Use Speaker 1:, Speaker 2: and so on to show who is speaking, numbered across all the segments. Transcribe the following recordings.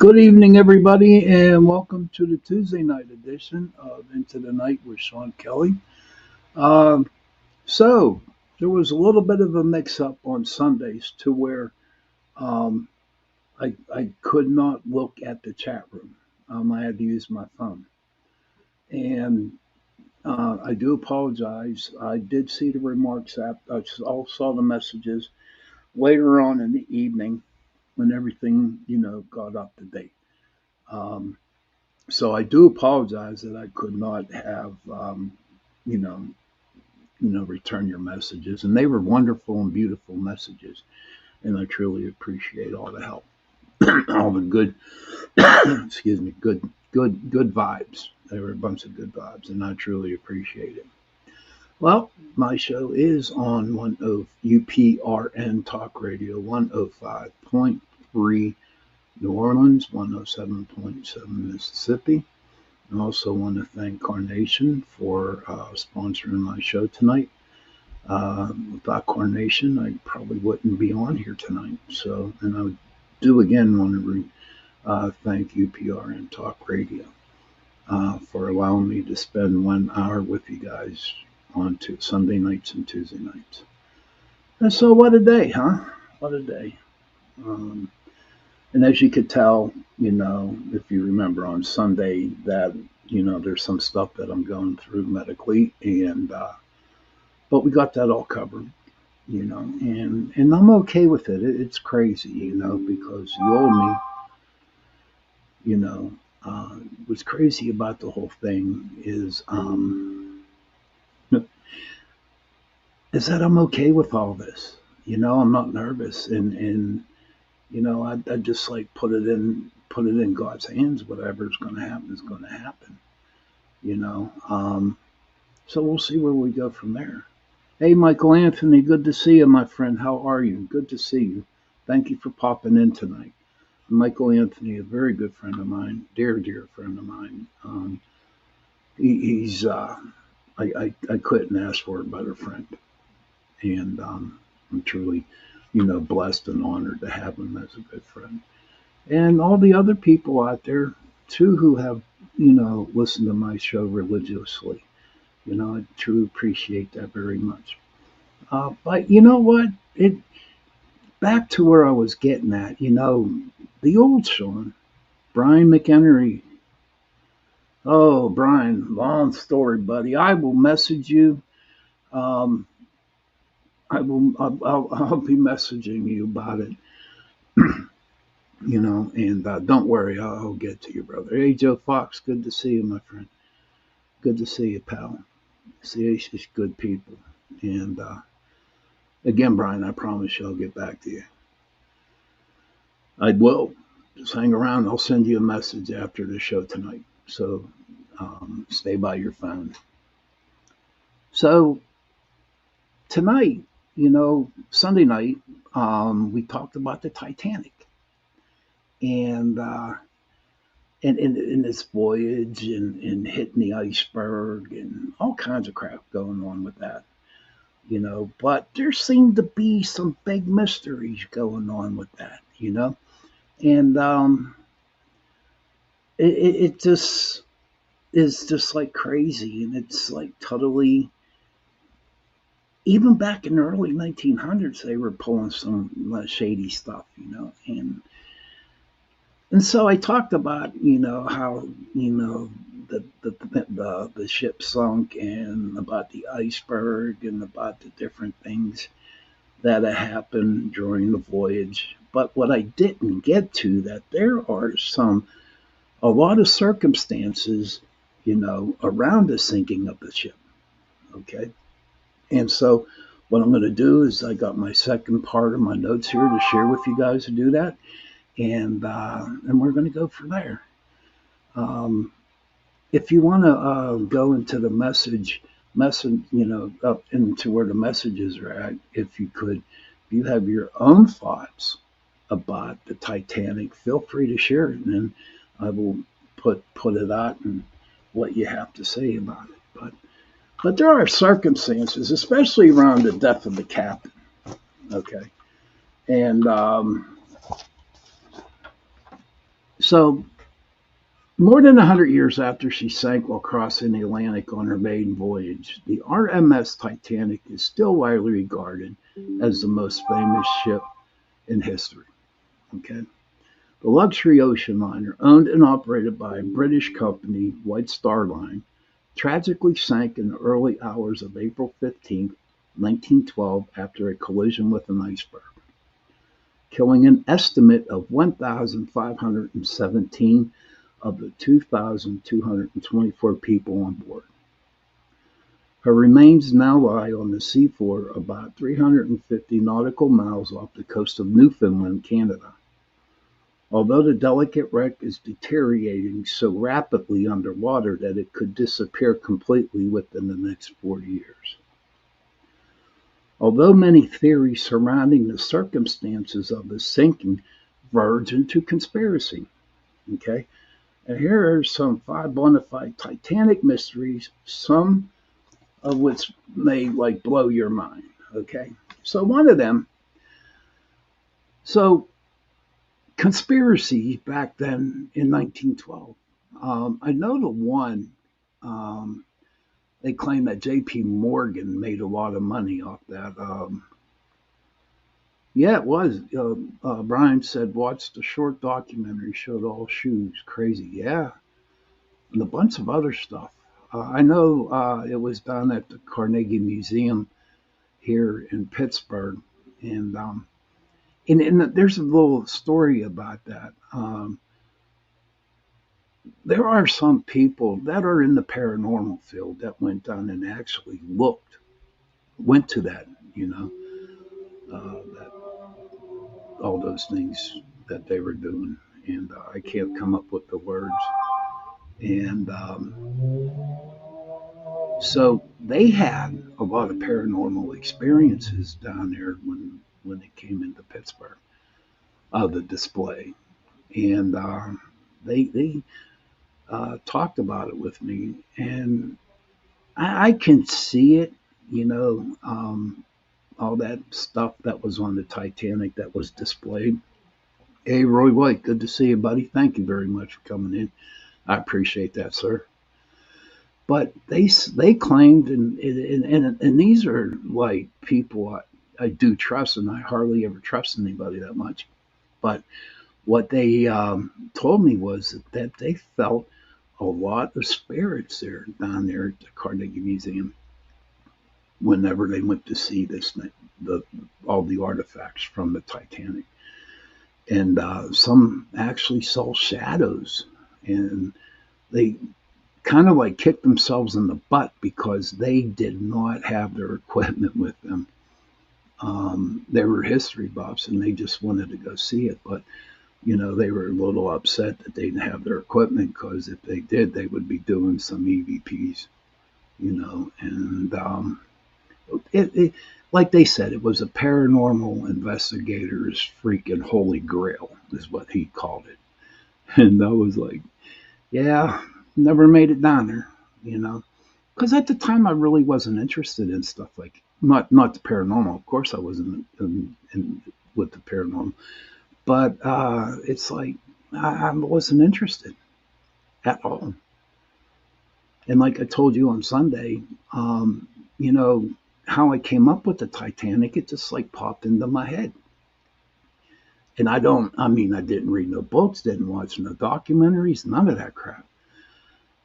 Speaker 1: Good evening, everybody, and welcome to the Tuesday night edition of Into the Night with Sean Kelly. Um, so, there was a little bit of a mix up on Sundays to where um, I could not look at the chat room. I had to use my phone. And I do apologize. I did see the remarks app, I saw the messages later on in the evening when everything, got up to date. Um, So I do apologize that I could not have, you know, return your messages, and they were wonderful and beautiful messages, and I truly appreciate all the help, all the good, excuse me, good vibes. There were a bunch of good vibes, and I truly appreciate it. Well, my show is on 10 UPRN Talk Radio 105.3 New Orleans, 107.7 Mississippi. I also want to thank Carnation for sponsoring my show tonight. Without Carnation, I probably wouldn't be on here tonight. So, and I do again want to thank UPRN Talk Radio for allowing me to spend 1 hour with you guys on Sunday nights and Tuesday nights. And so, what a day, huh? What a day. Um, and as you could tell, if you remember on Sunday that, there's some stuff that I'm going through medically, and but we got that all covered, and I'm okay with it. It's crazy, because the old me, you know, what's crazy about the whole thing is that I'm okay with all this. I'm not nervous, and I just like put it in God's hands. Whatever's going to happen is going to happen. You know. So we'll see where we go from there. Hey, Michael Anthony, good to see you, my friend. How are you? Good to see you. Thank you for popping in tonight. Michael Anthony, a very good friend of mine, dear friend of mine. He's I couldn't ask for a better friend, and I'm truly, blessed and honored to have him as a good friend. And all the other people out there too who have, listened to my show religiously. I truly appreciate that very much. But you know what? It back to where I was getting at. The old Sean, Brian McHenry. Oh, Brian, long story, buddy. I will message you. Um, I will. I'll be messaging you about it. And don't worry, I'll get to you, brother. Hey, Joe Fox, good to see you, my friend. Good to see you, pal. See, it's just good people. And again, Brian, I promise you I'll get back to you. I will. Just hang around. I'll send you a message after the show tonight. So stay by your phone. So tonight, Sunday night, we talked about the Titanic and in this voyage and hitting the iceberg and all kinds of crap going on with that. But there seemed to be some big mysteries going on with that. And it just is just like crazy, and it's like totally. Even back in the early 1900s, they were pulling some shady stuff, and so I talked about, how the ship sunk, and about the iceberg, and about the different things that had happened during the voyage. But what I didn't get to that there are a lot of circumstances, around the sinking of the ship. Okay, and so what I'm going to do is I got my second part of my notes here to share with you guys to do that, and we're going to go from there. Um, if you want to go into the message, up into where the messages are at, if you could, if you have your own thoughts about the Titanic, feel free to share it, and then I will put it out and what you have to say about it. But there are circumstances, especially around the death of the captain. Okay, and So, more than 100 years after she sank while crossing the Atlantic on her maiden voyage, the RMS Titanic is still widely regarded as the most famous ship in history. Okay. The luxury ocean liner, owned and operated by a British company, White Star Line, tragically sank in the early hours of April 15, 1912, after a collision with an iceberg, killing an estimate of 1,517 of the 2,224 people on board. Her remains now lie on the seafloor about 350 nautical miles off the coast of Newfoundland, Canada. Although the delicate wreck is deteriorating so rapidly underwater that it could disappear completely within the next 40 years. Although many theories surrounding the circumstances of the sinking verge into conspiracy. Okay, and here are some 5 bona fide Titanic mysteries, some of which may like blow your mind. Okay, so one of them, so conspiracy back then in 1912. I know the one, um, they claim that J.P. Morgan made a lot of money off that. Yeah, it was. Brian said, watch the short documentary, showed all shoes. Crazy. Yeah. And a bunch of other stuff. I know it was done at the Carnegie Museum here in Pittsburgh. And, and there's a little story about that. There are some people that are in the paranormal field that went down and actually went to that, that, all those things that they were doing. And I can't come up with the words. And so they had a lot of paranormal experiences down there when they came into Pittsburgh, the display. And they talked about it with me. And I can see it, you know, all that stuff that was on the Titanic that was displayed. Hey, Roy White, good to see you, buddy. Thank you very much for coming in. I appreciate that, sir. But they claimed, and these are like people I do trust, and I hardly ever trust anybody that much. But what they told me was that they felt a lot of spirits there down there at the Carnegie Museum whenever they went to see this the all the artifacts from the Titanic, and some actually saw shadows, and they kind of like kicked themselves in the butt because they did not have their equipment with them. They were history buffs and they just wanted to go see it, but they were a little upset that they didn't have their equipment because if they did, they would be doing some EVPs, and it like they said, it was a paranormal investigator's freaking holy grail, is what he called it. And I was like, yeah, never made it down there, you know. Because at the time, I really wasn't interested in stuff like not the paranormal. Of course, I wasn't with the paranormal, but it's like I wasn't interested at all. And like I told you on Sunday, you know how I came up with the Titanic. It just like popped into my head. And I don't. I mean, I didn't read no books, didn't watch no documentaries, none of that crap.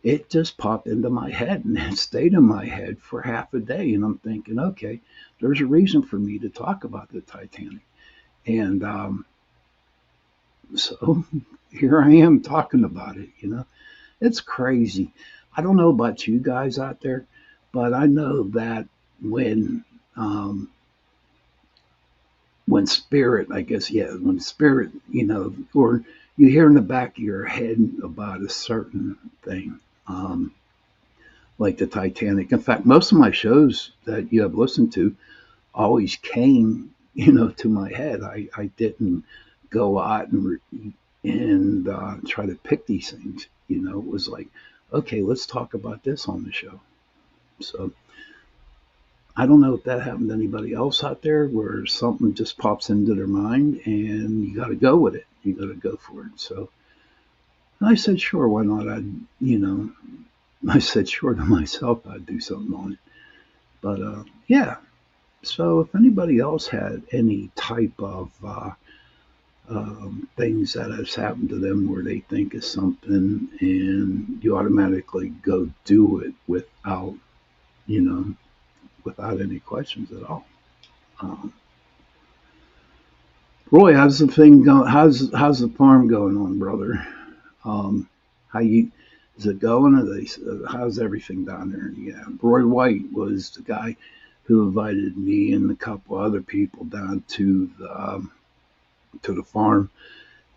Speaker 1: It just popped into my head and it stayed in my head for half a day. And I'm thinking, okay, there's a reason for me to talk about the Titanic. And so here I am talking about it. It's crazy. I don't know about you guys out there, but I know that when um, when spirit, I guess, yeah, when spirit, or you hear in the back of your head about a certain thing, like the Titanic. In fact, most of my shows that you have listened to always came, to my head. I didn't go out and try to pick these things. It was like, okay, let's talk about this on the show. So I don't know if that happened to anybody else out there where something just pops into their mind and you got to go with it. You got to go for it. So And I said, sure, why not? I said, sure to myself, I'd do something on it. But yeah, so if anybody else had any type of things that has happened to them where they think is something and you automatically go do it without, you know, without any questions at all. Um, Roy, how's the thing going? How's the farm going on, brother? Um, how you is it going? How's everything down there? Yeah, Roy White was the guy who invited me and a couple other people down to the farm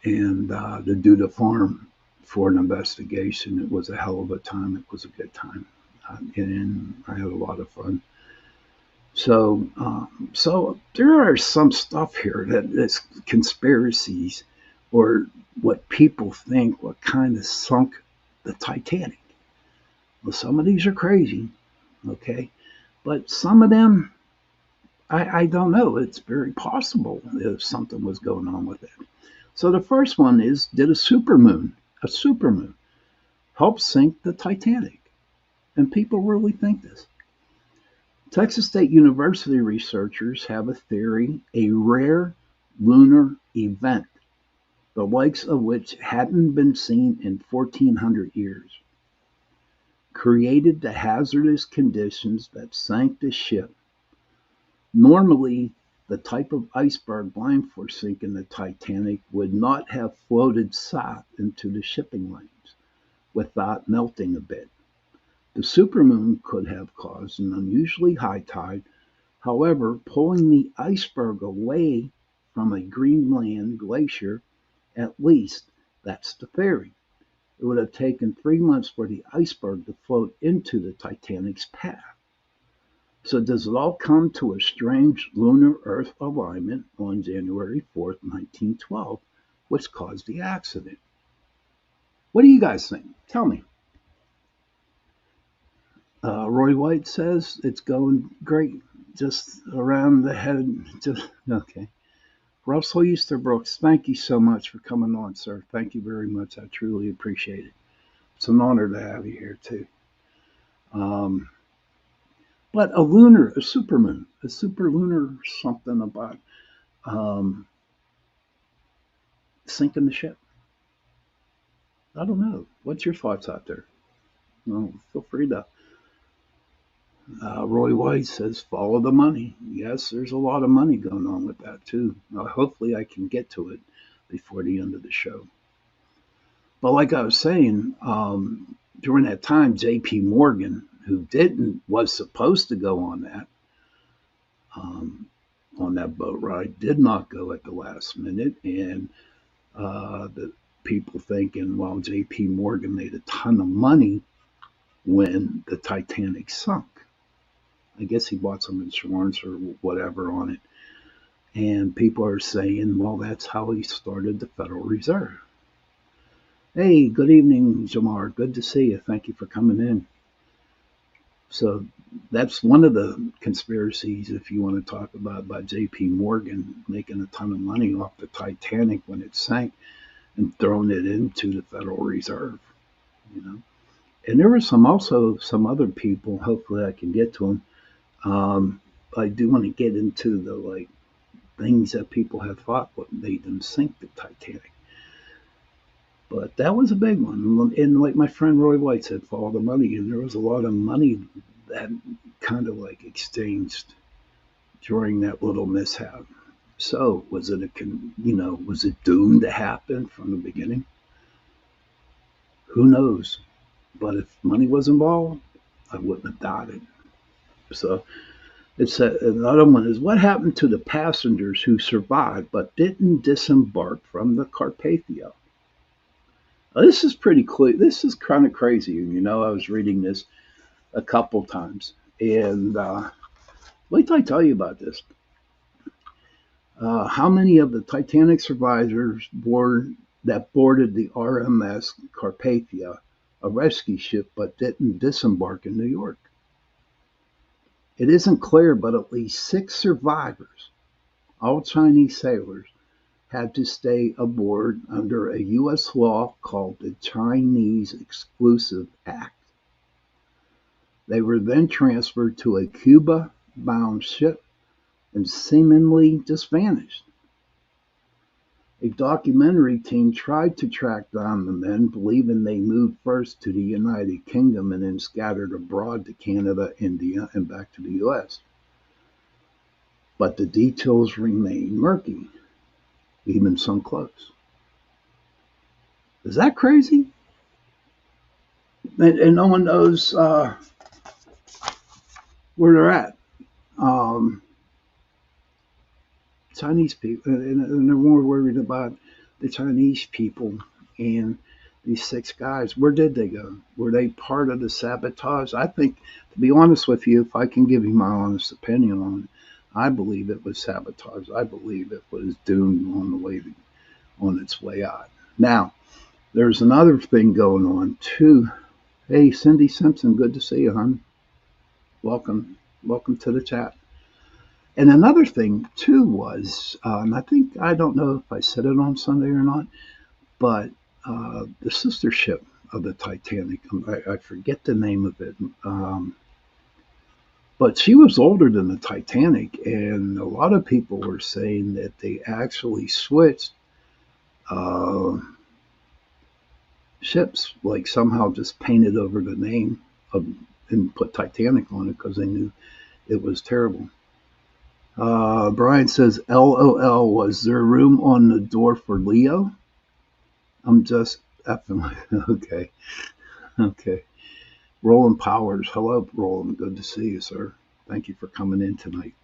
Speaker 1: and to do the farm for an investigation. It was a hell of a time. It was a good time, and I had a lot of fun. So there are some stuff here that's conspiracies, or what people think what kind of sunk the Titanic. Well, some of these are crazy, okay, but some of them I don't know. It's very possible if something was going on with it. So the first one is, did a supermoon help sink the Titanic? And people really think this. Texas State University researchers have a theory: a rare lunar event, the likes of which hadn't been seen in 1,400 years, created the hazardous conditions that sank the ship. Normally, the type of iceberg blamed for sinking the Titanic would not have floated south into the shipping lanes without melting a bit. The supermoon could have caused an unusually high tide. However, pulling the iceberg away from a Greenland glacier, at least that's the theory. It would have taken 3 months for the iceberg to float into the Titanic's path. So does it all come to a strange lunar Earth alignment on January 4th, 1912, which caused the accident? What do you guys think? Tell me. Roy White says it's going great, just around the head. Just okay. Russell Easterbrooks, thank you so much for coming on, sir. Thank you very much. I truly appreciate it. It's an honor to have you here too. Um, but a supermoon, a superlunar something about um, sinking the ship. I don't know. What's your thoughts out there? Well, feel free to. Roy White says, follow the money. Yes, there's a lot of money going on with that too. Hopefully, I can get to it before the end of the show. But like I was saying, during that time, J.P. Morgan, who didn't, was supposed to go um, on that boat ride, did not go at the last minute, and the people thinking, well, J.P. Morgan made a ton of money when the Titanic sunk. I guess he bought some insurance or whatever on it. And people are saying, well, that's how he started the Federal Reserve. Hey, good evening, Jamar. Good to see you. Thank you for coming in. So that's one of the conspiracies, if you want to talk about by J.P. Morgan making a ton of money off the Titanic when it sank and throwing it into the Federal Reserve. You know, and there were some other people. Hopefully, I can get to them. I do want to get into the things that people have thought what made them sink the Titanic. But that was a big one. And like my friend Roy White said, follow the money. And there was a lot of money that kind of exchanged during that little mishap. So was it doomed to happen from the beginning? Who knows? But if money was involved, I wouldn't have doubted. So another one is, what happened to the passengers who survived but didn't disembark from the Carpathia? Now, this is pretty clear. This is kind of crazy. I was reading this a couple times, and wait till I tell you about this. How many of the Titanic survivors boarded the RMS Carpathia, a rescue ship, but didn't disembark in New York? It isn't clear, but at least 6 survivors, all Chinese sailors, had to stay aboard under a U.S. law called the Chinese Exclusive Act. They were then transferred to a Cuba-bound ship and seemingly just vanished. A documentary team tried to track down the men, believing they moved first to the United Kingdom and then scattered abroad to Canada, India, and back to the U.S. But the details remain murky, even some close. Is that crazy? And no one knows where they're at. Um, Chinese people, and they're more worried about the Chinese people and these 6 guys. Where did they go? Were they part of the sabotage? I think, to be honest with you, if I can give you my honest opinion on it, I believe it was sabotage. I believe it was doomed on its way out. Now, there's another thing going on too. Hey, Cindy Simpson, good to see you, hon. Welcome to the chat. And another thing too was, and I don't know if I said it on Sunday or not, but the sister ship of the Titanic, I forget the name of it, but she was older than the Titanic, and a lot of people were saying that they actually switched uh, ships, like somehow just painted over the name of and put Titanic on it because they knew it was terrible. Brian says, LOL, was there room on the door for Leo? I'm just effing. Okay. Okay. Roland Powers. Hello, Roland. Good to see you, sir. Thank you for coming in tonight.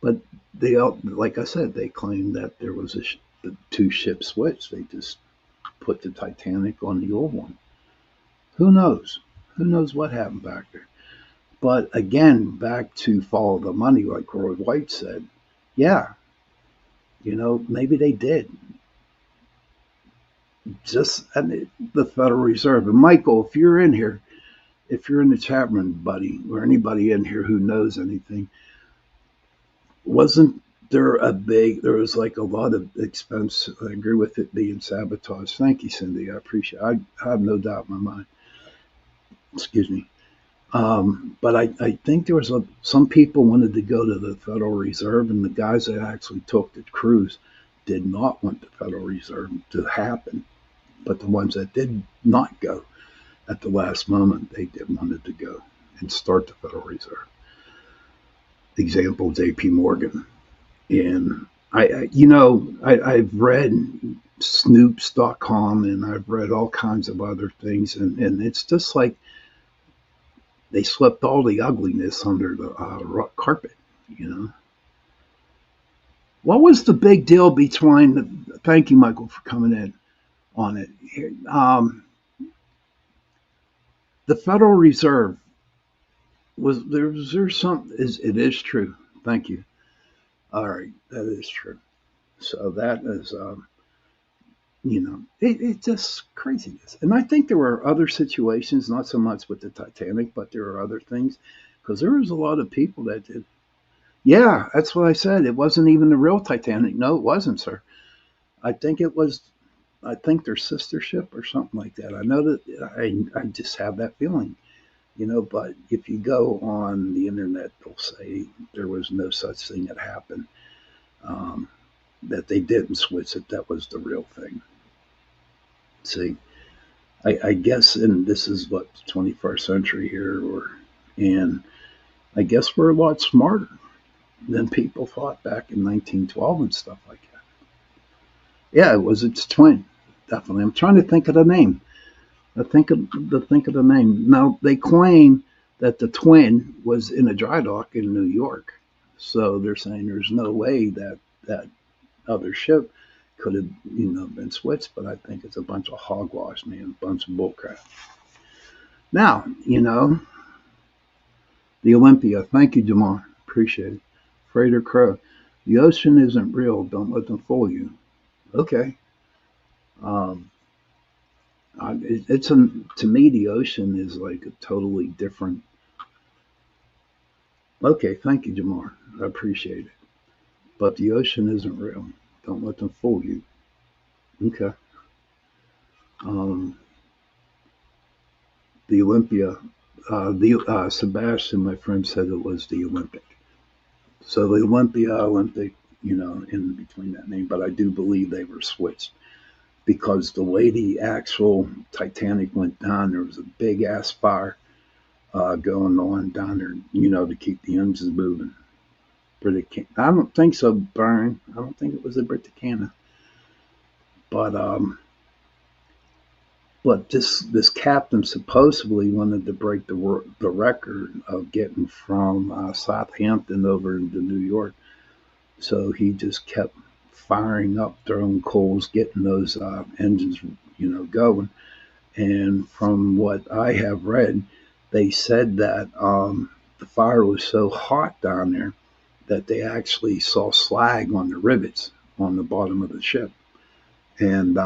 Speaker 1: But they, like I said, they claimed that there was a 2-ship switch. They just put the Titanic on the old one. Who knows? Who knows what happened back there? But again, back to follow the money, like Roy White said. Yeah, maybe they did. Just the Federal Reserve. And Michael, if you're in here, if you're in the chat room, buddy, or anybody in here who knows anything, wasn't there was like a lot of expense. I agree with it being sabotage. Thank you, Cindy. I appreciate it. I have no doubt in my mind. Excuse me. But I think there was some people wanted to go to the Federal Reserve, and the guys that actually took the cruise did not want the Federal Reserve to happen. But the ones that did not go at the last moment, they did wanted to go and start the Federal Reserve. Example, J.P. Morgan. And I've read Snoops.com, and I've read all kinds of other things, and it's just like they swept all the ugliness under the carpet, What was the big deal between? Thank you, Michael, for coming in on it. The Federal Reserve was there some? It is true. Thank you. All right, that is true. So that is, it's just craziness. And I think there were other situations, not so much with the Titanic, but there are other things, because there was a lot of people that did. Yeah, that's what I said. It wasn't even the real Titanic. No, it wasn't, sir. I think it was. I think their sister ship or something like that. I know that I just have that feeling, But if you go on the internet, they'll say there was no such thing that happened. That they didn't switch it. That was the real thing. See, I guess, and this is what the 21st century here, and I guess we're a lot smarter than people thought back in 1912 and stuff like that. Yeah, it was its twin, definitely. I'm trying to think of the name. Think of the name. Now they claim that the twin was in a dry dock in New York, so they're saying there's no way that other ship could have been switched. But I think it's a bunch of hogwash, man, a bunch of bullcrap. Now the Olympia. Thank you, Jamar. Appreciate it. Freighter Crow. The ocean isn't real. Don't let them fool you. Okay. To me, the ocean is like a totally different. Okay, thank you, Jamar. I appreciate it. but the ocean isn't real. Don't let them fool you. Okay. Um, the Olympia, the Sebastian, my friend, said it was the Olympic. So the Olympic, in between that name, but I do believe they were switched because the way the actual Titanic went down, there was a big ass fire going on down there, to keep the engines moving. I don't think so, Brian. I don't think it was a Britannica, but this captain supposedly wanted to break the record of getting from Southampton over to New York. So he just kept firing up, throwing coals, getting those engines, going. And from what I have read, they said that the fire was so hot down there that they actually saw slag on the rivets on the bottom of the ship. And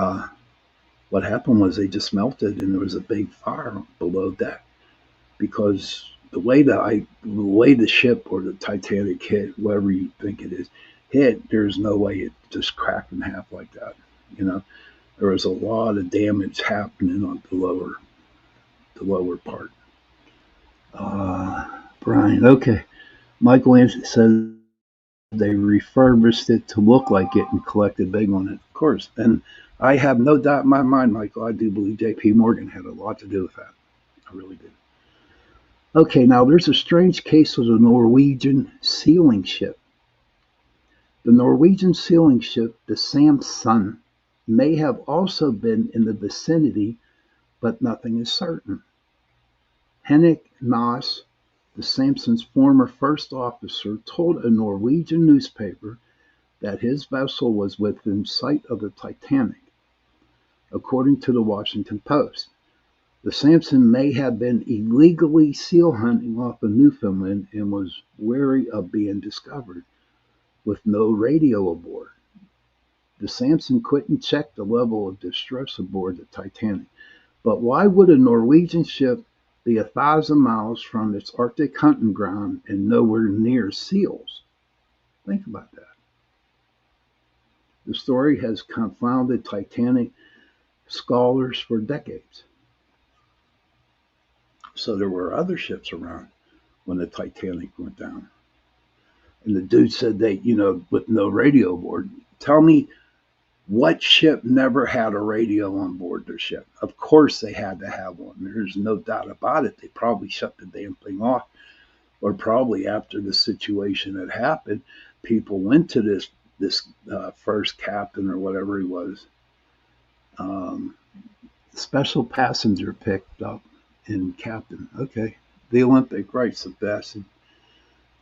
Speaker 1: what happened was they just melted, and there was a big fire below deck because the way the ship or the Titanic hit, whatever you think it is, hit, there's no way it just cracked in half like that. You know, there was a lot of damage happening on the lower part. Brian, okay. Michael Anthony says they refurbished it to look like it and collected big on it. Of course, and I have no doubt in my mind, Michael. I do believe J.P. Morgan had a lot to do with that. I really do. Okay, now there's a strange case with a Norwegian sealing ship. The Norwegian sealing ship, the Samson, may have also been in the vicinity, but nothing is certain. Henrik Naas, the Samson's former first officer, told a Norwegian newspaper that his vessel was within sight of the Titanic, according to the Washington Post. The Samson may have been illegally seal hunting off of Newfoundland and was wary of being discovered, with no radio aboard. The Samson couldn't check the level of distress aboard the Titanic. But why would a Norwegian ship be 1,000 miles from its Arctic hunting ground and nowhere near seals? Think about that. The story has confounded Titanic scholars for decades. So there were other ships around when the Titanic went down. And the dude said with no radio aboard. Tell me what ship never had a radio on board their ship? Of course they had to have one. There's no doubt about it. They probably shut the damn thing off. Or probably after the situation had happened, people went to this first captain or whatever he was, um, special passenger picked up in captain. Okay, the Olympic, right, Sebastian.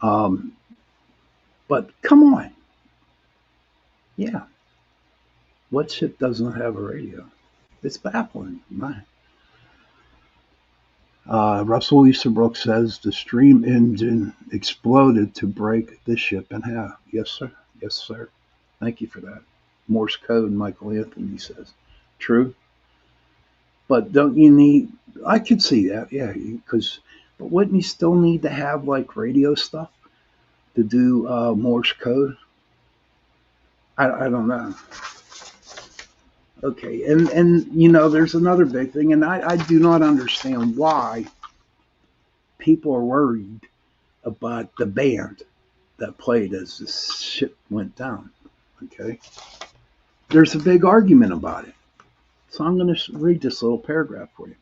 Speaker 1: Um, but come on, yeah, what ship doesn't have a radio? It's baffling, man. Russell Easterbrook says the steam engine exploded to break the ship in half. Yes, sir. Yes, sir. Thank you for that. Morse code, Michael Anthony says. True. But don't you need? I could see that, yeah. But wouldn't you still need to have like radio stuff to do Morse code? I don't know. Okay, and there's another big thing, and I do not understand why people are worried about the band that played as the ship went down. Okay, there's a big argument about it. So I'm going to read this little paragraph for you.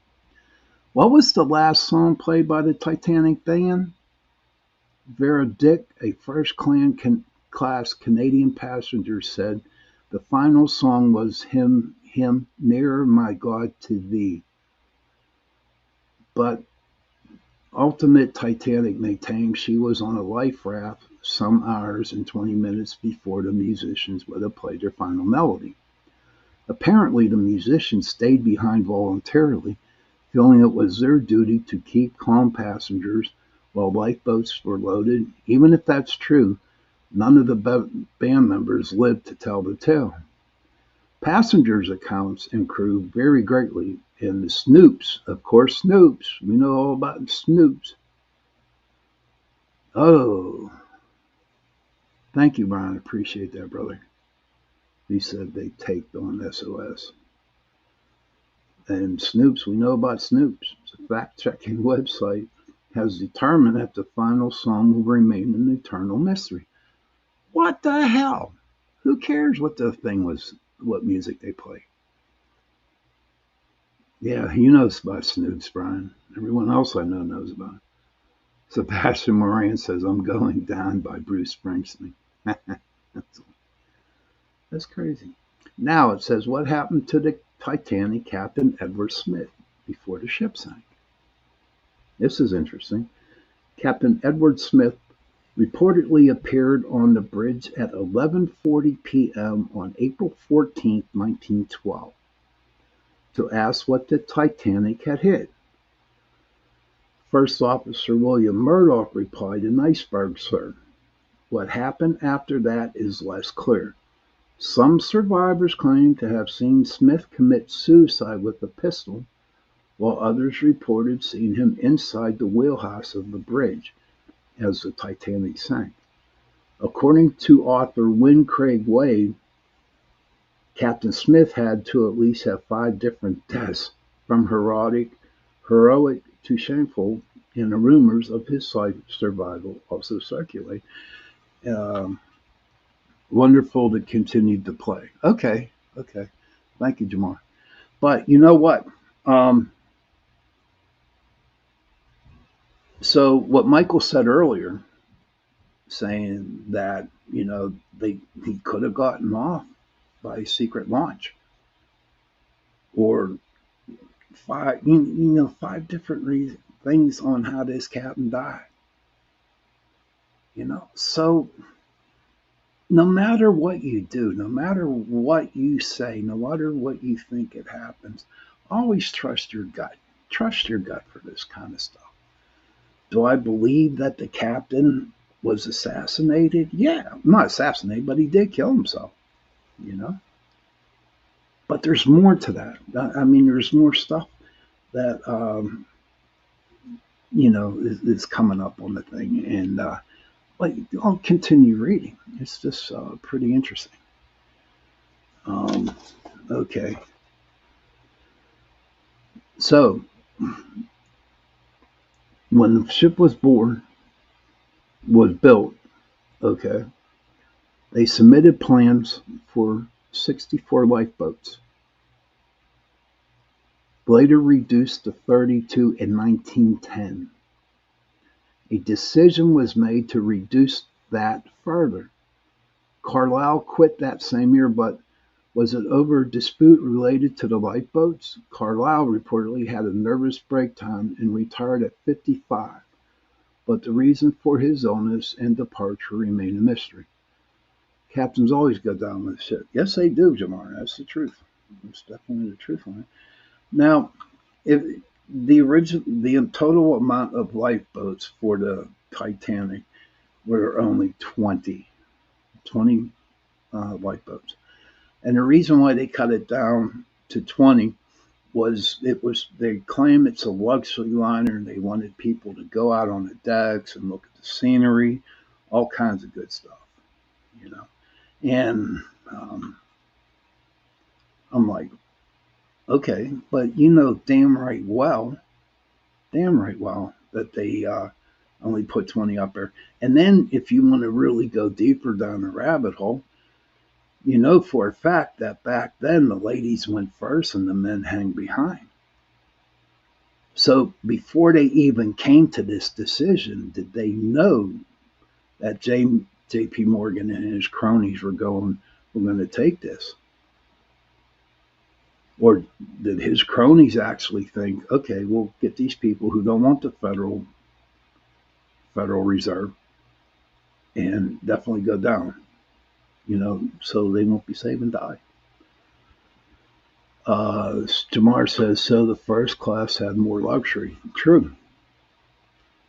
Speaker 1: What was the last song played by the Titanic band? Vera Dick, a first-class Canadian passenger, said the final song was Him, Nearer My God to Thee. But Ultimate Titanic maintained she was on a life raft some hours and 20 minutes before the musicians would have played their final melody. Apparently, the musicians stayed behind voluntarily, feeling it was their duty to keep calm passengers while lifeboats were loaded. Even if that's true, none of the band members lived to tell the tale. Passengers' accounts improved very greatly, and the Snoops, of course, Snoops, we know all about Snoops. Oh, Thank you, Brian. Appreciate that, brother. He said they taped on SOS. And Snoops, we know about Snoops. The fact-checking website has determined that the final song will remain an eternal mystery. What the hell? Who cares what the thing was, what music they play? Yeah, he knows about Snoops, Brian. Everyone else I know knows about it. Sebastian Moran says, I'm Going Down by Bruce Springsteen. That's crazy. Now it says, what happened to the Titanic Captain Edward Smith before the ship sank? This is interesting. Captain Edward Smith reportedly appeared on the bridge at 11:40 p.m. on April 14, 1912, to ask what the Titanic had hit. First Officer William Murdoch replied, an iceberg, sir. What happened after that is less clear. Some survivors claim to have seen Smith commit suicide with a pistol, while others reported seeing him inside the wheelhouse of the bridge as the Titanic sank. According to author Wynne Craig Wade, Captain Smith had to at least have 5 different deaths, from heroic to shameful, and the rumors of his survival also circulate. Um, Wonderful to continue to play. Okay, okay. Thank you, Jamar. But you know what? Um, so what Michael said earlier, saying that he could have gotten off by secret launch, or 5 different things on how this captain died. So no matter what you do, no matter what you say, no matter what you think it happens, always trust your gut. Trust your gut for this kind of stuff. Do I believe that the captain was assassinated? Yeah, not assassinated, but he did kill himself, you know? But there's more to that. I mean, there's more stuff that, is coming up on the thing. And, I'll continue reading. It's just pretty interesting. Um, okay. So, when the ship was built, okay, they submitted plans for 64 lifeboats, later reduced to 32 in 1910. A decision was made to reduce that further. Carlisle quit that same year, but was it over a dispute related to the lifeboats? Carlisle reportedly had a nervous breakdown and retired at 55, but the reason for his illness and departure remain a mystery. Captains always go down with shit. Yes, they do, Jamar. That's the truth. That's definitely the truth on it. Now, if the total amount of lifeboats for the Titanic were only 20 lifeboats. And the reason why they cut it down to 20 was they claim it's a luxury liner and they wanted people to go out on the decks and look at the scenery, all kinds of good stuff, you know. And I'm like, okay, but damn right well that they only put 20 up there. And then if you want to really go deeper down the rabbit hole, you know for a fact that back then the ladies went first and the men hang behind. So before they even came to this decision, did they know that J.P. Morgan and his cronies were going to take this? Or did his cronies actually think, okay, we'll get these people who don't want the Federal Reserve and definitely go down, so they won't be saved and die. Jamar says, so the first class had more luxury. True.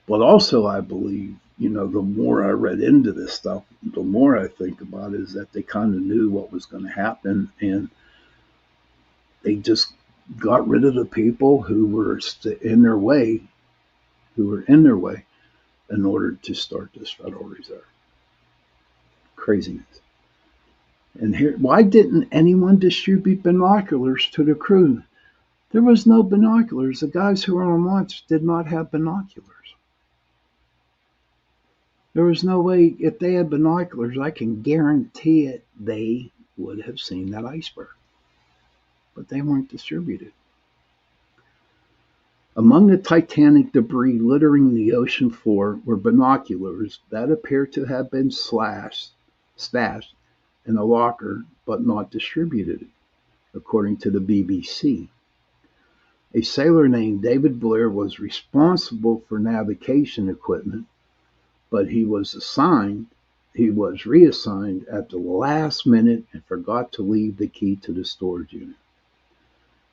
Speaker 1: But also I believe, the more I read into this stuff, the more I think about it is that they kind of knew what was going to happen, and they just got rid of the people who were in their way, in order to start this Federal Reserve. Craziness. And here, why didn't anyone distribute binoculars to the crew? There was no binoculars. The guys who were on watch did not have binoculars. There was no way, if they had binoculars, I can guarantee it, they would have seen that iceberg. But they weren't distributed. Among the Titanic debris littering the ocean floor were binoculars that appear to have been stashed in a locker but not distributed, according to the BBC. A sailor named David Blair was responsible for navigation equipment, but he was reassigned at the last minute and forgot to leave the key to the storage unit,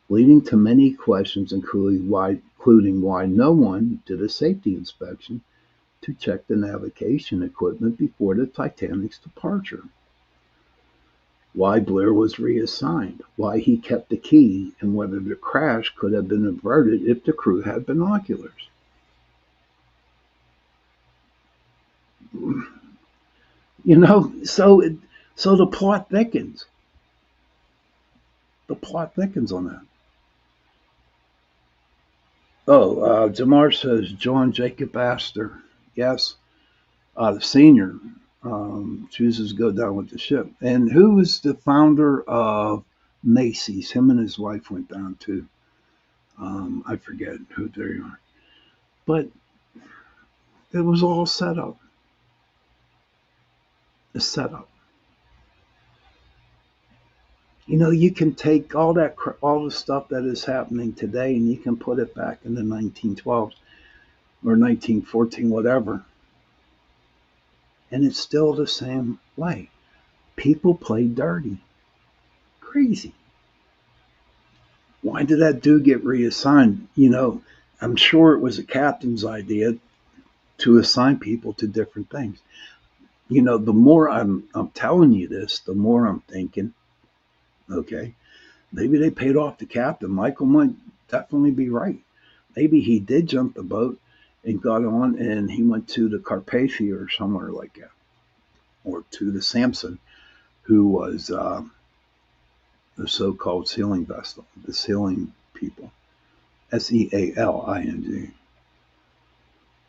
Speaker 1: leading to many questions, including why no one did a safety inspection to check the navigation equipment before the Titanic's departure. Why Blair was reassigned, why he kept the key, and whether the crash could have been averted if the crew had binoculars. So the plot thickens. The plot thickens on that. Jamar says John Jacob Astor. Yes, the senior chooses to go down with the ship. And who was the founder of Macy's? Him and his wife went down too. I forget who they are. But it was all set up. A setup. You can take all the stuff that is happening today, and you can put it back in the 1912s or 1914, whatever, and it's still the same way. People play dirty. Crazy. Why did that dude get reassigned? I'm sure it was the captain's idea to assign people to different things. The more I'm telling you this, the more I'm thinking, okay, maybe they paid off the captain. Michael might definitely be right. Maybe he did jump the boat and got on and he went to the Carpathia or somewhere like that, or to the Samson, who was the so-called sealing vessel, the sealing people, Sealing.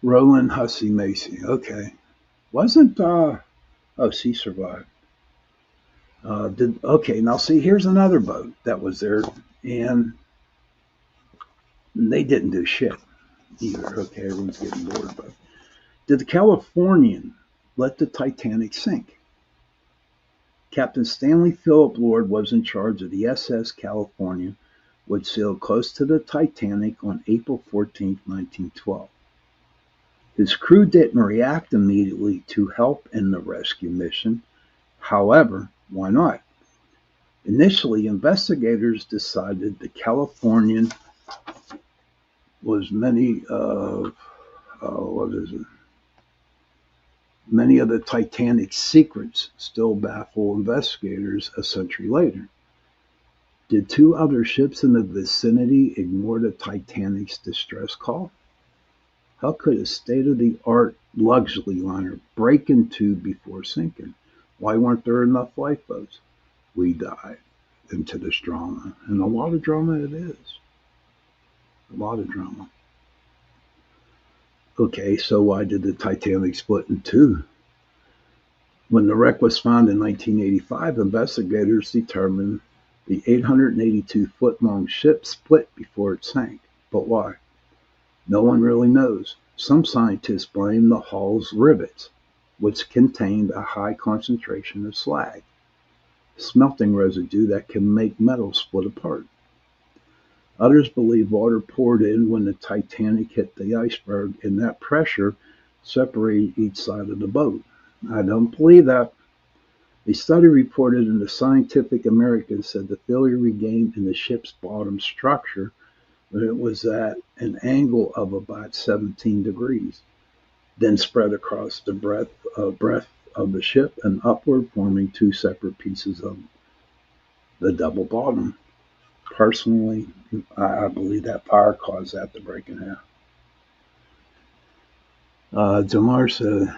Speaker 1: Roland Hussey Macy. Okay, wasn't she survived. Now see, here's another boat that was there, and they didn't do shit either. Okay, everyone's getting bored, but did the Californian let the Titanic sink? Captain Stanley Philip Lord was in charge of the SS California, which sailed close to the Titanic on April 14, 1912. His crew didn't react immediately to help in the rescue mission. However, why not? Initially, investigators decided the Californian was many of the Titanic's secrets still baffle investigators a century later. Did two other ships in the vicinity ignore the Titanic's distress call? How could a state-of-the-art luxury liner break in two before sinking? Why weren't there enough lifeboats? We dive into this drama, and a lot of drama it is. A lot of drama. Okay, so why did the Titanic split in two? When the wreck was found in 1985, investigators determined the 882-foot-long ship split before it sank. But why? No one really knows. Some scientists blame the hull's rivets, which contained a high concentration of slag, smelting residue that can make metal split apart. Others believe water poured in when the Titanic hit the iceberg, and that pressure separated each side of the boat. I don't believe that. A study reported in the Scientific American said the failure began in the ship's bottom structure when it was at an angle of about 17 degrees, then spread across the breadth of the ship and upward, forming two separate pieces of the double bottom. Personally, I believe that fire caused that to break in half. Jamar said,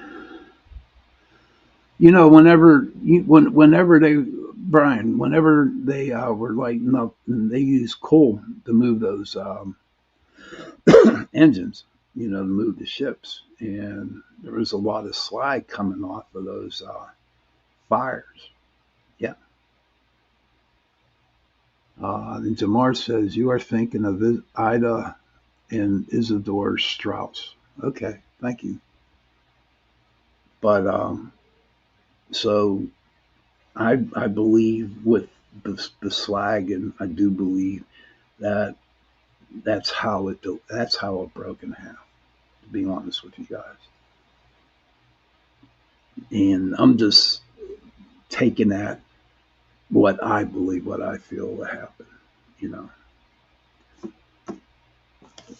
Speaker 1: Whenever they, Brian, whenever they were lighting up, and they used coal to move those engines, to move the ships, and there was a lot of slag coming off of those fires. Yeah. And Jamar says you are thinking of Ida and Isidore Strauss. Okay, thank you. But so I believe with the slag, and I do believe that that's how it broke in half. To be honest with you guys, and I'm just taking that what I believe, what I feel will happen, you know.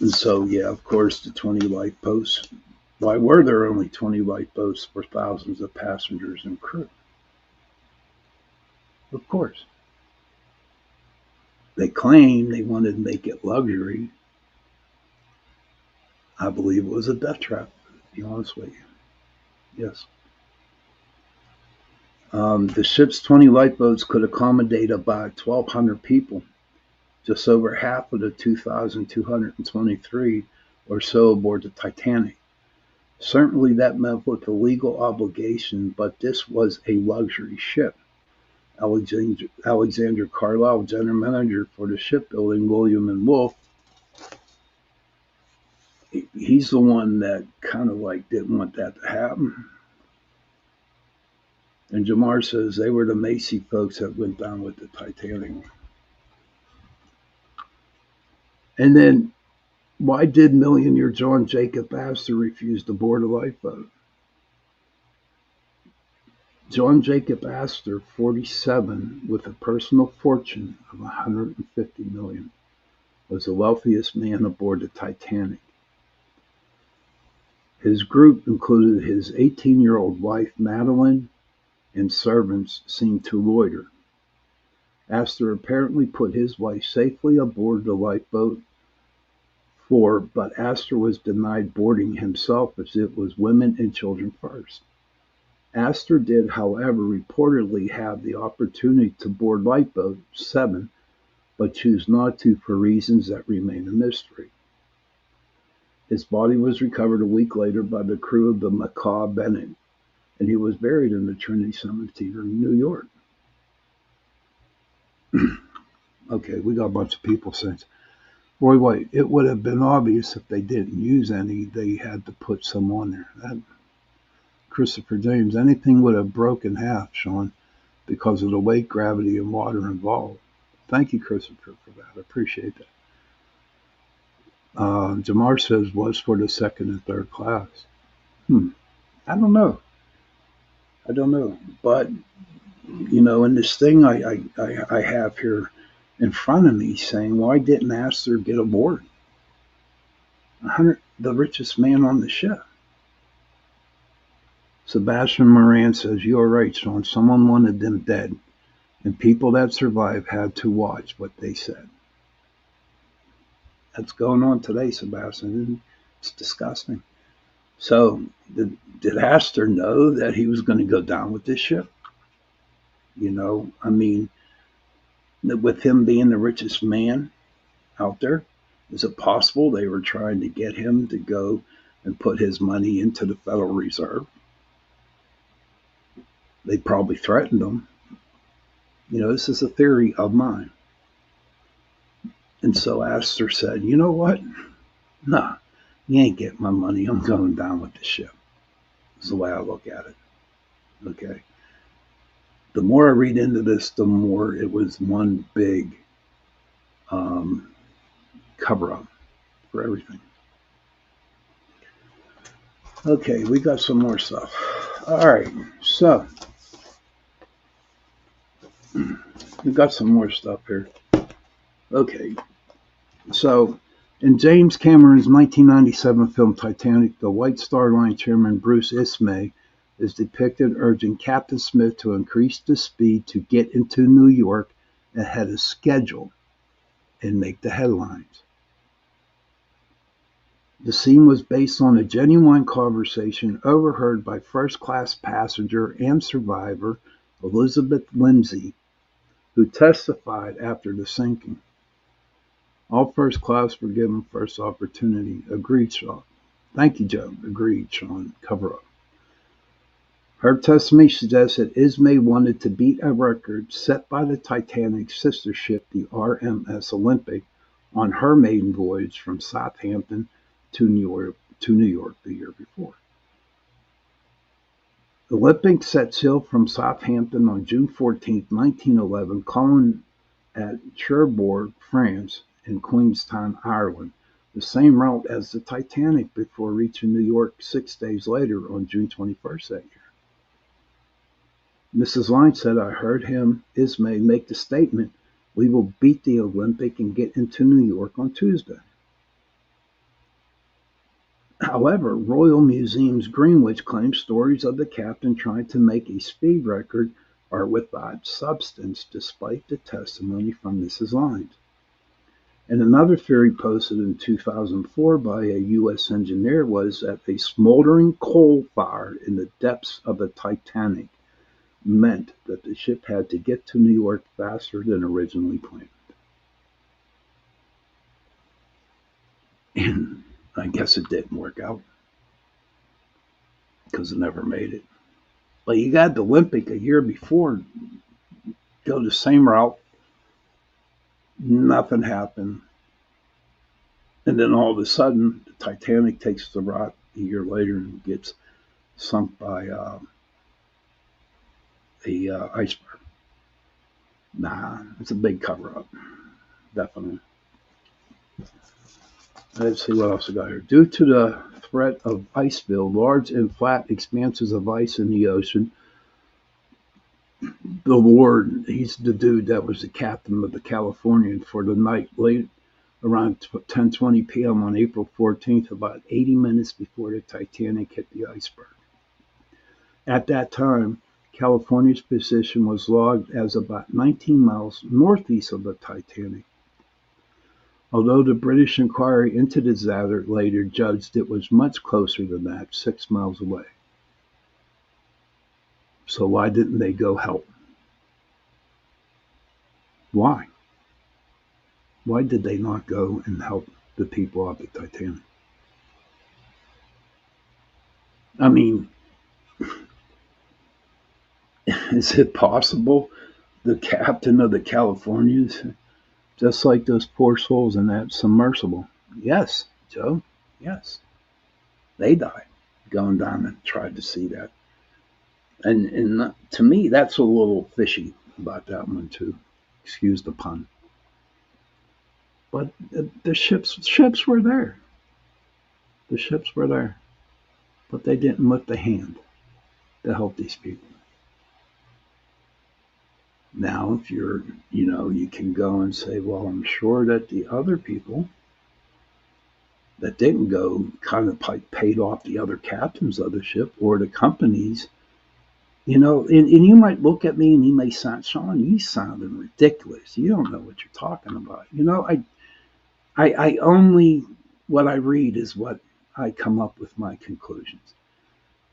Speaker 1: And so yeah, of course, the 20 lifeboats. Why were there only 20 lifeboats for thousands of passengers and crew? Of course, they claim they wanted to make it luxury. I believe it was a death trap. To be honest with you, yes. The ship's 20 lifeboats could accommodate about 1,200 people, just over half of the 2,223 or so aboard the Titanic. Certainly, that met with a legal obligation, but this was a luxury ship. Alexander Carlisle, general manager for the shipbuilding William and Wolf, he's the one that kind of like didn't want that to happen. And Jamar says they were the Macy folks that went down with the Titanic. And then why did millionaire John Jacob Astor refuse to board a lifeboat? John Jacob Astor, 47, with a personal fortune of 150 million, was the wealthiest man aboard the Titanic. His group included his 18-year-old wife Madeline, and servants seemed to loiter. Astor apparently put his wife safely aboard the lifeboat, but Astor was denied boarding himself as it was women and children first. Astor did, however, reportedly have the opportunity to board Lifeboat 7, but chose not to for reasons that remain a mystery. His body was recovered a week later by the crew of the Macaw Bennett, and he was buried in the Trinity Cemetery in New York. Okay, we got a bunch of people saying, Roy White, it would have been obvious if they didn't use any, they had to put some on there. Christopher James, anything would have broken half, Sean, because of the weight, gravity, and water involved. Thank you, Christopher, for that. I appreciate that. Jamar says was for the second and third class. I don't know. But, in this thing I have here in front of me saying, why didn't Astor get aboard? The richest man on the ship. Sebastian Moran says, you're right, Sean. Someone wanted them dead, and people that survived had to watch what they said. That's going on today, Sebastian. It's disgusting. So, did Astor know that he was going to go down with this ship? With him being the richest man out there, is it possible they were trying to get him to go and put his money into the Federal Reserve? They probably threatened him. This is a theory of mine. And so Astor said, you know what? Nah, you ain't getting my money. I'm going down with the ship. That's the way I look at it. Okay. The more I read into this, the more it was one big cover-up for everything. Okay, we got some more stuff. All right, so we got some more stuff here. Okay, so in James Cameron's 1997 film Titanic, the White Star Line chairman Bruce Ismay is depicted urging Captain Smith to increase the speed to get into New York ahead of schedule and make the headlines. The scene was based on a genuine conversation overheard by first-class passenger and survivor Elizabeth Lindsay, who testified after the sinking. All first class were given first opportunity. Agreed, Sean. Thank you, Joe. Agreed, Sean. Cover up. Her testimony suggests that Ismay wanted to beat a record set by the Titanic's sister ship, the RMS Olympic, on her maiden voyage from Southampton to New York the year before. The Olympic set sail from Southampton on June 14, 1911, calling at Cherbourg, France, and Queenstown, Ireland, the same route as the Titanic before reaching New York 6 days later on June 21st that year. Mrs. Line said, I heard him, Ismay, make the statement, we will beat the Olympic and get into New York on Tuesday. However, Royal Museums Greenwich claims stories of the captain trying to make a speed record are without substance despite the testimony from Mrs. Line. And another theory posted in 2004 by a U.S. engineer was that a smoldering coal fire in the depths of the Titanic meant that the ship had to get to New York faster than originally planned. And I guess it didn't work out because it never made it. But you got the Olympic a year before, go the same route, nothing happened. And then all of a sudden, the Titanic takes the route a year later and gets sunk by the iceberg. Nah, it's a big cover-up, definitely. Let's see what else I got here. Due to the threat of ice spill, large and flat expanses of ice in the ocean, the Lord, he's the dude that was the captain of the Californian for the night late around 10:20 p.m. on April 14th, about 80 minutes before the Titanic hit the iceberg. At that time, California's position was logged as about 19 miles northeast of the Titanic, although the British inquiry into the disaster later judged it was much closer than that, 6 miles away. So why didn't they go help? Why? Why did they not go and help the people of the Titanic? I mean, is it possible the captain of the Californians, just like those poor souls in that submersible? Yes, Joe, yes. They died going down and tried to see that. And to me, that's a little fishy about that one, too. Excuse the pun. But the ships were there. The ships were there. But they didn't lift a hand to help these people. Now, if you can go and say, well, I'm sure that the other people that didn't go kind of paid off the other captains of the ship or the companies. And you might look at me and you may sound, Sean, you sounding ridiculous. You don't know what you're talking about. I only, what I read is what I come up with my conclusions.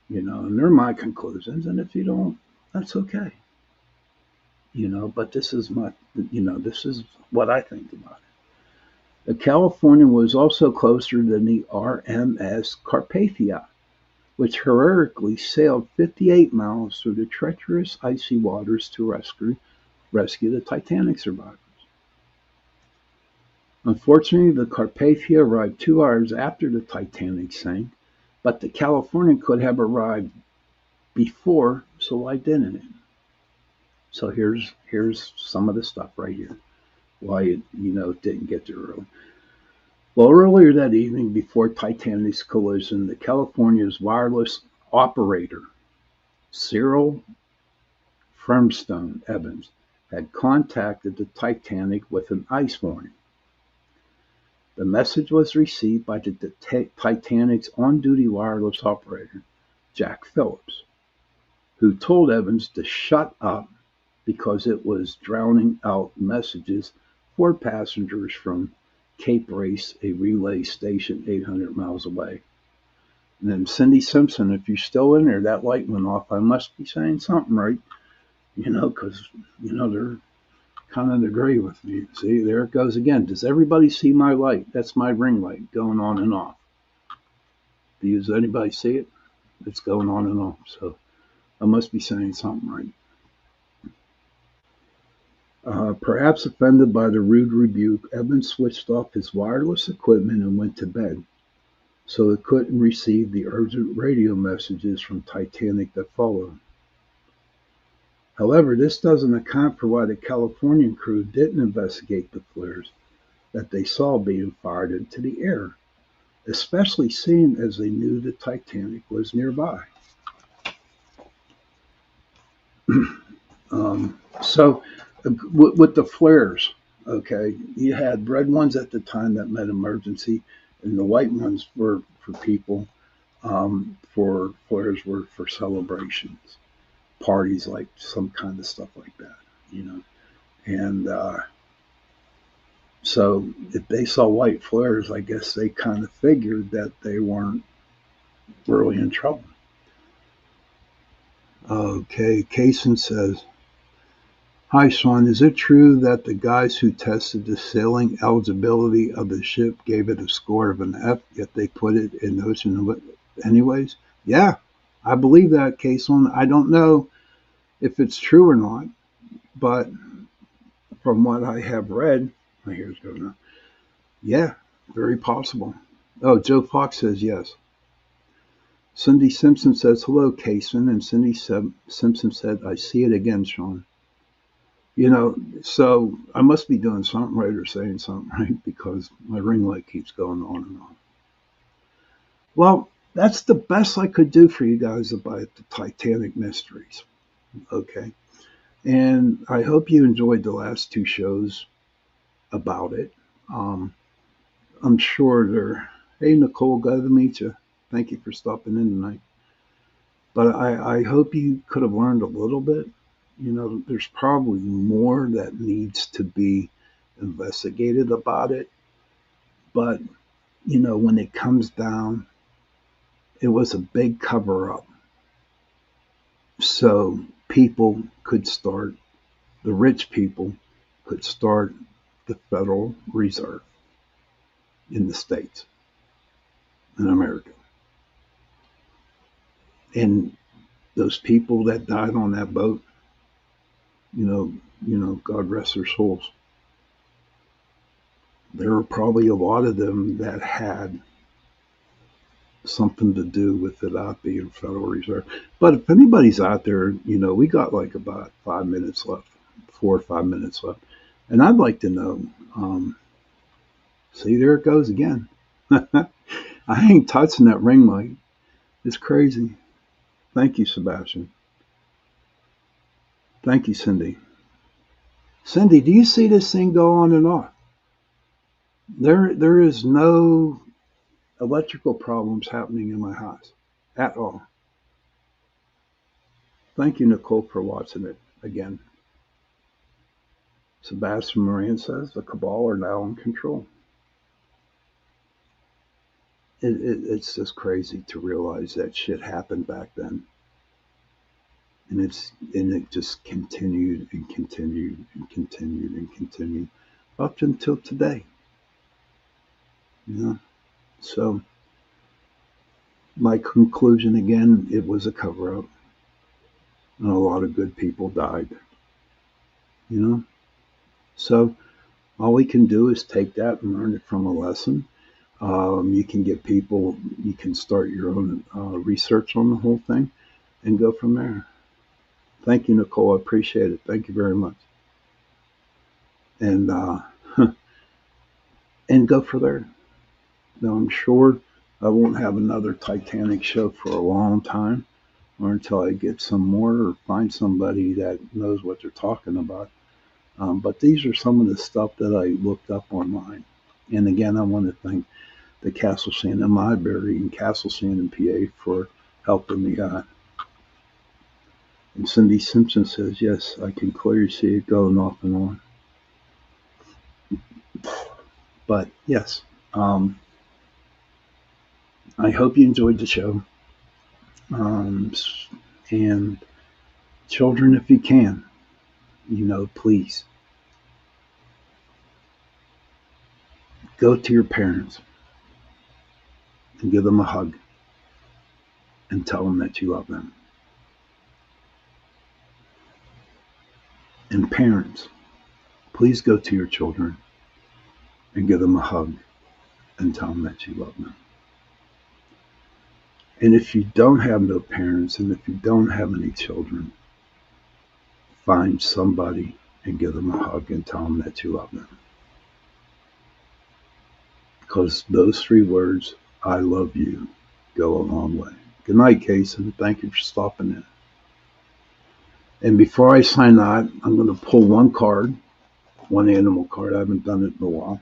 Speaker 1: And they're my conclusions. And if you don't, that's okay. But this is this is what I think about it. The California was also closer than the RMS Carpathia, which heroically sailed 58 miles through the treacherous icy waters to rescue the Titanic survivors. Unfortunately, the Carpathia arrived 2 hours after the Titanic sank, but the California could have arrived before, so why didn't it? So here's some of the stuff right here. Why it didn't get there early. Well, earlier that evening, before Titanic's collision, the California's wireless operator, Cyril Firmstone Evans, had contacted the Titanic with an ice warning. The message was received by the Titanic's on-duty wireless operator, Jack Phillips, who told Evans to shut up because it was drowning out messages for passengers from Cape Race, a relay station 800 miles away. And then Cindy Simpson, if you're still in there, that light went off. I must be saying something right, because, they're kind of agree with me. See, there it goes again. Does everybody see my light? That's my ring light going on and off. Does anybody see it? It's going on and off. So I must be saying something right. Perhaps offended by the rude rebuke, Evans switched off his wireless equipment and went to bed, so it couldn't receive the urgent radio messages from Titanic that followed. However, this doesn't account for why the Californian crew didn't investigate the flares that they saw being fired into the air, especially seeing as they knew the Titanic was nearby. So, with the flares, okay, you had red ones at the time that meant emergency, and the white ones were for people. For flares were for celebrations, parties, like some kind of stuff like that, And so, if they saw white flares, I guess they kind of figured that they weren't really in trouble. Okay, Kaysen says, "Hi, Sean. Is it true that the guys who tested the sailing eligibility of the ship gave it a score of an F, yet they put it in the ocean anyways?" Yeah, I believe that, Kaysen. I don't know if it's true or not, but from what I have read, my hair's going on. Yeah, very possible. Oh, Joe Fox says yes. Cindy Simpson says, "Hello, Kaysen." And Cindy Simpson said, "I see it again, Sean." So I must be doing something right or saying something right, because my ring light keeps going on and on. Well, that's the best I could do for you guys about the Titanic mysteries. Okay. And I hope you enjoyed the last two shows about it. Um, I'm sure they're, hey, Nicole, glad to meet you. Thank you for stopping in tonight. But I hope you could have learned a little bit. There's probably more that needs to be investigated about it. But, when it comes down, it was a big cover up. So people could start, the rich people could start the Federal Reserve in the States, in America. And those people that died on that boat, God rest their souls. There were probably a lot of them that had something to do with it not being Federal Reserve. But if anybody's out there, we got like about 5 minutes left, 4 or 5 minutes left. And I'd like to know, see, there it goes again. I ain't touching that ring light. It's crazy. Thank you, Sebastian. Thank you, Cindy. Cindy, do you see this thing go on and off? There is no electrical problems happening in my house at all. Thank you, Nicole, for watching it again. Sebastian Moran says the cabal are now in control. It's just crazy to realize that shit happened back then. And it just continued and continued and continued and continued up until today. So my conclusion again, it was a cover up. And a lot of good people died. So all we can do is take that and learn it from a lesson. You can get people, you can start your own research on the whole thing and go from there. Thank you, Nicole. I appreciate it. Thank you very much. And and go for there. Now, I'm sure I won't have another Titanic show for a long time, or until I get some more or find somebody that knows what they're talking about. But these are some of the stuff that I looked up online. And again, I want to thank the Castle Shannon Library in Castle Shannon, PA, for helping me out. And Cindy Simpson says, yes, I can clearly see it going off and on. But yes, um, I hope you enjoyed the show. Um, and children, if you can, please go to your parents and give them a hug and tell them that you love them. And parents, please go to your children and give them a hug and tell them that you love them. And if you don't have no parents and if you don't have any children, find somebody and give them a hug and tell them that you love them. Because those three words, I love you, go a long way. Good night, Case, and thank you for stopping in. And before I sign out, I'm going to pull one card, one animal card. I haven't done it in a while.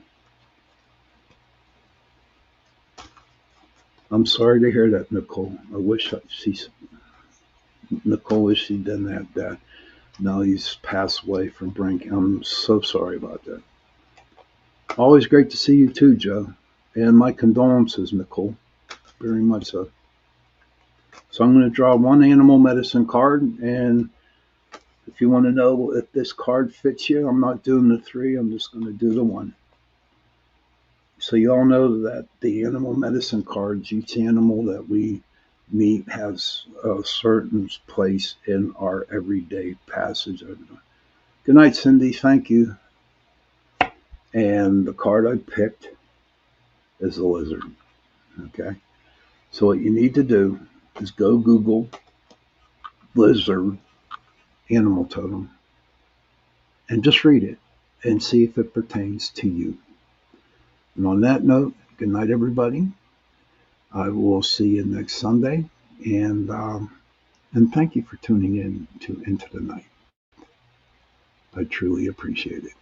Speaker 1: I'm sorry to hear that, Nicole. I wish Nicole wish she'd done that. Now he's passed away from Brink. I'm so sorry about that. Always great to see you too, Joe. And my condolences, Nicole. Very much so. So I'm going to draw one animal medicine card, and if you want to know if this card fits you, I'm not doing the three. I'm just going to do the one. So you all know that the animal medicine cards, each animal that we meet has a certain place in our everyday passage. Good night, Cindy. Thank you. And the card I picked is a lizard. Okay. So what you need to do is go Google lizard animal totem and just read it and see if it pertains to you. And on that note, good night, everybody. I will see you next Sunday, and thank you for tuning in to Into the Night. I truly appreciate it.